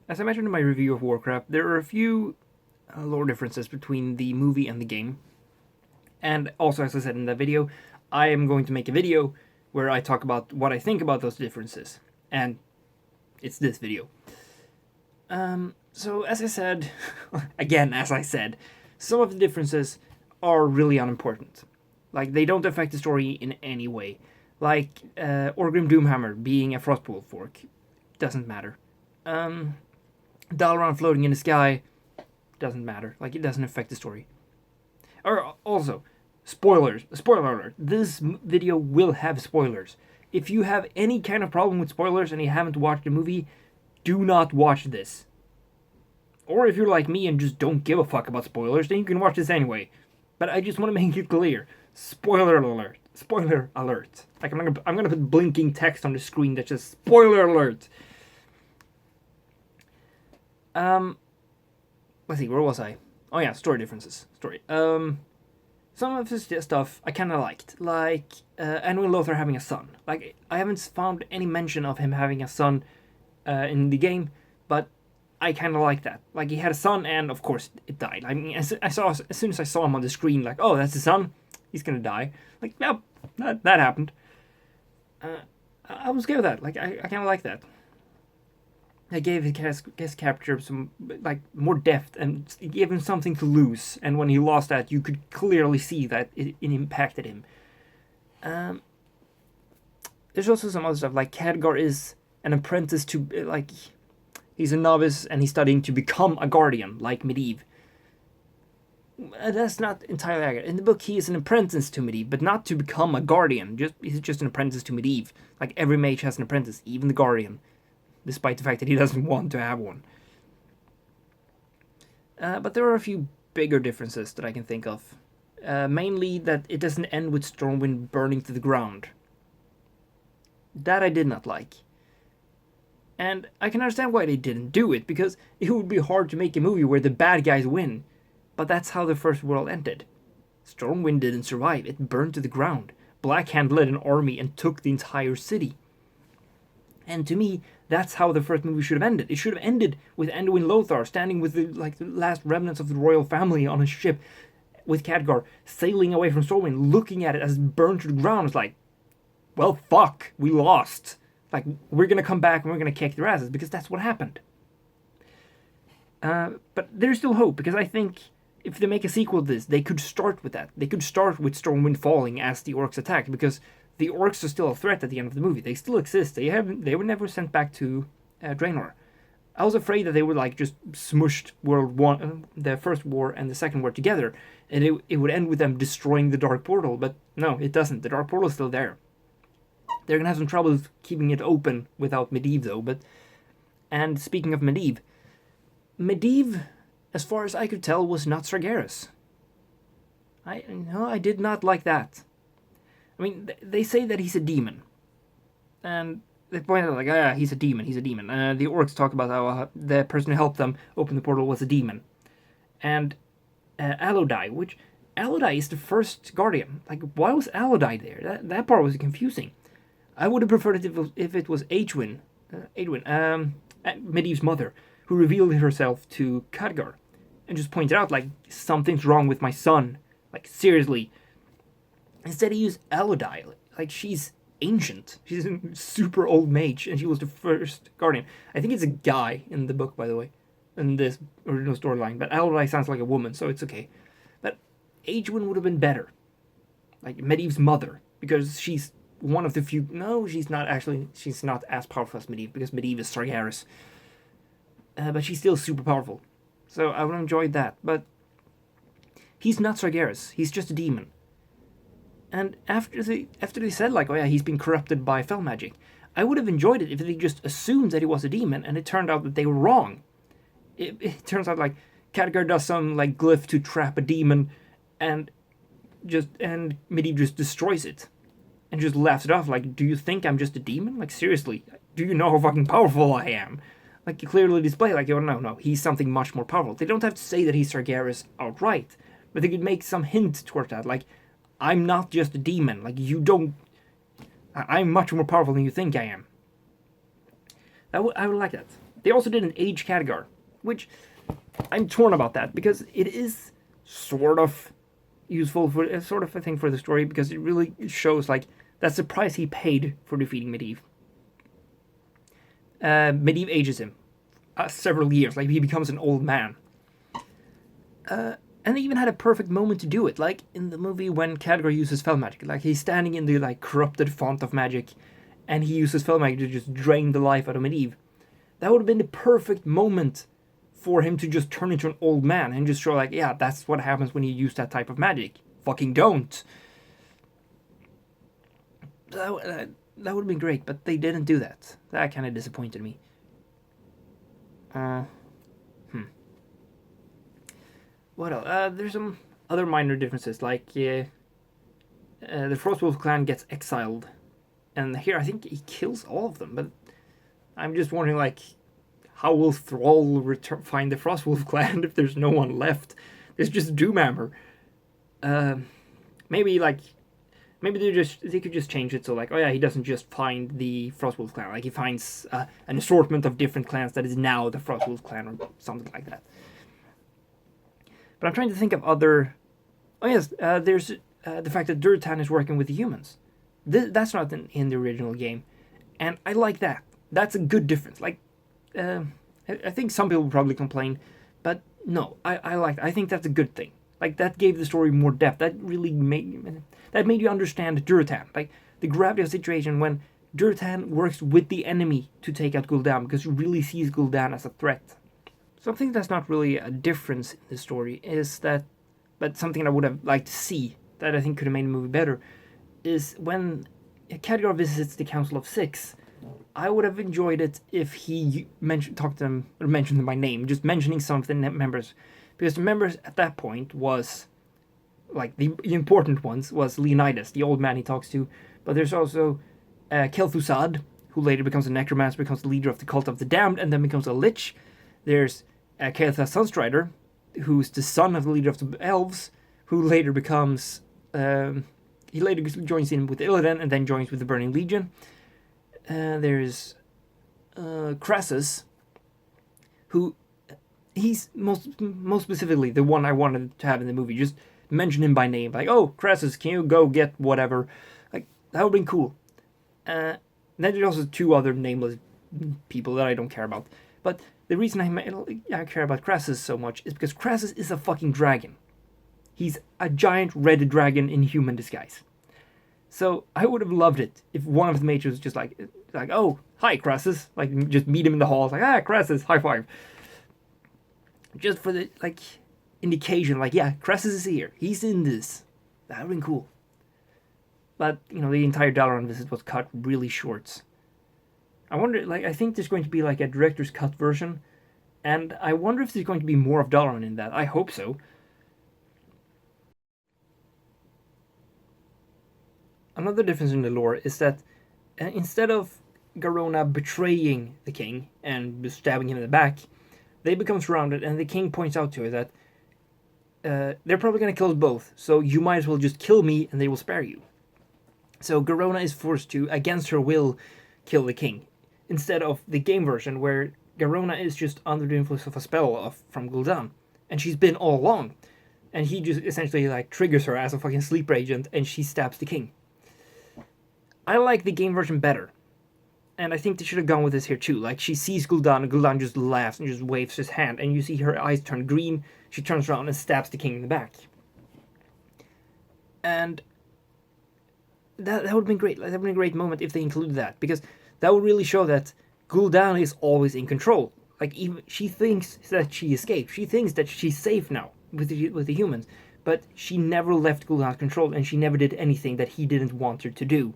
as I mentioned in my review of Warcraft, there are a few lore differences between the movie and the game. And also, as I said in that video, I am going to make a video where I talk about what I think about those differences. And it's this video. So, as I said, again, as I said, some of the differences are really unimportant. Like, they don't affect the story in any way. Like, Orgrim Doomhammer being a Frostwolf orc doesn't matter. Dalron floating in the sky doesn't matter. Like, it doesn't affect the story. Or also, spoilers. Spoiler alert. This video will have spoilers. If you have any kind of problem with spoilers and you haven't watched the movie, do not watch this. Or if you're like me and just don't give a fuck about spoilers, then you can watch this anyway. But I just want to make it clear. Spoiler alert. Spoiler alert. Like, I'm gonna put blinking text on the screen that says spoiler alert. Let's see, where was I? Oh yeah, story differences. Some of his stuff I kind of liked, like Anwin Lothar having a son. Like, I haven't found any mention of him having a son in the game, but I kind of like that. Like, he had a son, and of course it died. I mean, as soon as I saw him on the screen, like, oh, that's his son. He's gonna die. Like, yeah, that happened. I was good with that. Like, I kind of like that. I gave his guest capture some, like, more depth, and it gave him something to lose. And when he lost that, you could clearly see that it impacted him. There's also some other stuff, like Khadgar is an apprentice to, like, he's a novice and he's studying to become a guardian, like Medivh. That's not entirely accurate. In the book, he is an apprentice to Medivh, but not to become a guardian. He's just an apprentice to Medivh. Like, every mage has an apprentice, even the guardian, despite the fact that he doesn't want to have one. But there are a few bigger differences that I can think of. Mainly that it doesn't end with Stormwind burning to the ground. That I did not like. And I can understand why they didn't do it, because it would be hard to make a movie where the bad guys win. But that's how the First World ended. Stormwind didn't survive, it burned to the ground. Blackhand led an army and took the entire city. And to me, that's how the first movie should have ended. It should have ended with Anduin Lothar standing with the last remnants of the royal family on a ship with Khadgar, sailing away from Stormwind, looking at it as it burned to the ground. It's like, well, fuck, we lost. Like, we're gonna come back and we're gonna kick their asses, because that's what happened. But there's still hope, because I think if they make a sequel to this, they could start with that. They could start with Stormwind falling as the orcs attacked, because the orcs are still a threat at the end of the movie. They still exist. They were never sent back to Draenor. I was afraid that they would, like, just smushed World One, the First War and the Second War together, and it would end with them destroying the Dark Portal. But no, it doesn't. The Dark Portal is still there. They're gonna have some trouble keeping it open without Medivh, though. And speaking of Medivh, as far as I could tell, was not Sargeras. I did not like that. I mean, they say that he's a demon. And they point out, like, he's a demon. The orcs talk about how the person who helped them open the portal was a demon. And Alodai, which Alodai is the first guardian. Like, why was Alodai there? That part was confusing. I would have preferred it if it was Adwyn, Medivh's mother, who revealed herself to Khadgar and just pointed out, like, something's wrong with my son. Like, seriously. Instead, he used Alodai. Like, she's ancient. She's a super old mage, and she was the first guardian. I think it's a guy in the book, by the way, in this original storyline. But Alodai sounds like a woman, so it's okay. But Adwyn would have been better. Like, Medivh's mother, because she's one of the few... No, she's not actually... She's not as powerful as Medivh, because Medivh is Sargeras. But she's still super powerful. So I would have enjoyed that. But he's not Sargeras. He's just a demon. And after they said, like, oh yeah, he's been corrupted by fell magic, I would have enjoyed it if they just assumed that he was a demon, and it turned out that they were wrong. It turns out, like, Khadgar does some, like, glyph to trap a demon, and Medivh just destroys it. And just laughs it off, like, do you think I'm just a demon? Like, seriously, do you know how fucking powerful I am? Like, you clearly display, like, oh, no, he's something much more powerful. They don't have to say that he's Sargeras outright, but they could make some hint toward that, like, I'm not just a demon, like, you don't... I'm much more powerful than you think I am. I would like that. They also didn't age Khadgar, which I'm torn about that, because it is sort of useful for sort of a thing for the story, because it really shows like that's the price he paid for defeating Medivh. Medivh ages him several years, like he becomes an old man. And they even had a perfect moment to do it, like in the movie when Khadgar uses Fel Magic. Like he's standing in the like corrupted font of magic, and he uses Fel Magic to just drain the life out of Medivh. That would have been the perfect moment for him to just turn into an old man and just show like, yeah, that's what happens when you use that type of magic. Fucking don't. That would have been great, but they didn't do that. That kind of disappointed me. What else? There's some other minor differences, like the Frostwolf clan gets exiled, and here I think he kills all of them. But I'm just wondering, like, how will Thrall find the Frostwolf clan if there's no one left? There's just Doomhammer. Maybe they could just change it so like, oh yeah, he doesn't just find the Frostwolf clan, like he finds an assortment of different clans that is now the Frostwolf clan or something like that. But I'm trying to think of other. Oh yes, there's the fact that Durotan is working with the humans. That's not in the original game, and I like that. That's a good difference. Like, I think some people probably complain, but no, I like that. I think that's a good thing. Like that gave the story more depth. That really made you understand Durotan. Like the gravity of the situation when Durotan works with the enemy to take out Gul'dan, because he really sees Gul'dan as a threat. Something that's not really a difference in the story is that, but something I would have liked to see that I think could have made the movie better, is when Khadgar visits the Council of Six. I would have enjoyed it if he mentioned them by name, just mentioning some of the members, because the members at that point was, like the important ones was Leonidas, the old man he talks to, but there's also Kel'Thuzad, who later becomes a necromancer, becomes the leader of the Cult of the Damned, and then becomes a lich. There's Kael'thas Sunstrider, who's the son of the leader of the elves, who later becomes he later joins in with Illidan and then joins with the Burning Legion. There's Crassus, who he's most specifically the one I wanted to have in the movie. Just mention him by name, like, oh, Crassus, can you go get whatever? Like that would have been cool. Then there's also two other nameless people that I don't care about. But the reason I care about Crassus so much is because Crassus is a fucking dragon. He's a giant red dragon in human disguise. So I would have loved it if one of the mages was just like, oh, hi, Crassus. Like, just meet him in the hall. It's like, Crassus, high five. Just for the, like, indication, like, yeah, Crassus is here. He's in this. That would have been cool. But, the entire Dalaran visit was cut really short. I wonder, like, I think there's going to be, like, a director's cut version. And I wonder if there's going to be more of Dalaran in that. I hope so. Another difference in the lore is that instead of Garona betraying the king and stabbing him in the back, they become surrounded, and the king points out to her that they're probably going to kill us both, so you might as well just kill me and they will spare you. So Garona is forced to, against her will, kill the king, instead of the game version where Garona is just under the influence of a spell from Gul'dan, and she's been all along, and he just essentially like triggers her as a fucking sleeper agent, and she stabs the king. I like the game version better. And I think they should have gone with this here too. Like, she sees Gul'dan, and Gul'dan just laughs and just waves his hand. And you see her eyes turn green. She turns around and stabs the king in the back. And that would have been great. Like, that would have been a great moment if they included that. Because that would really show that Gul'dan is always in control. Like, even she thinks that she escaped. She thinks that she's safe now with the humans. But she never left Gul'dan's control, and she never did anything that he didn't want her to do.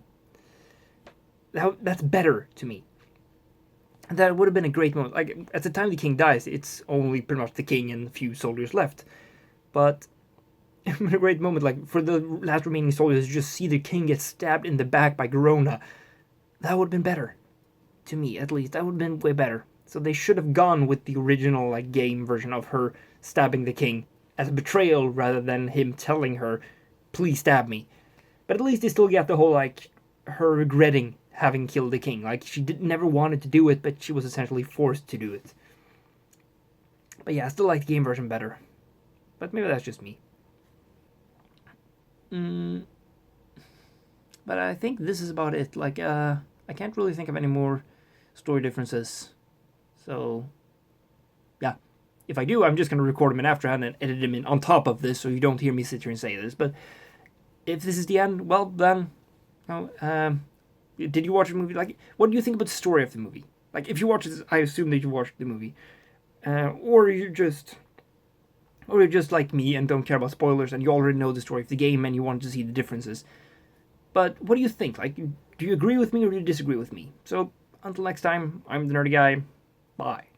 That's better to me. That would have been a great moment. Like, at the time the king dies, it's only pretty much the king and a few soldiers left. But it would have been a great moment, like, for the last remaining soldiers to just see the king get stabbed in the back by Garona. That would have been better. To me, at least. That would have been way better. So they should have gone with the original, like, game version of her stabbing the king as a betrayal rather than him telling her, please stab me. But at least they still get the whole, like, her regretting having killed the king. Like, she never wanted to do it, but she was essentially forced to do it. But yeah, I still like the game version better. But maybe that's just me. But I think this is about it. Like, I can't really think of any more story differences. So, yeah. If I do, I'm just going to record them in afterhand and edit them in on top of this so you don't hear me sit here and say this. But if this is the end, well, then, did you watch the movie? Like, what do you think about the story of the movie? Like, if you watch this, I assume that you watched the movie. Or you're just like me and don't care about spoilers and you already know the story of the game and you want to see the differences. But what do you think? Like, do you agree with me or do you disagree with me? So, until next time, I'm the Nerdy Guy. Bye.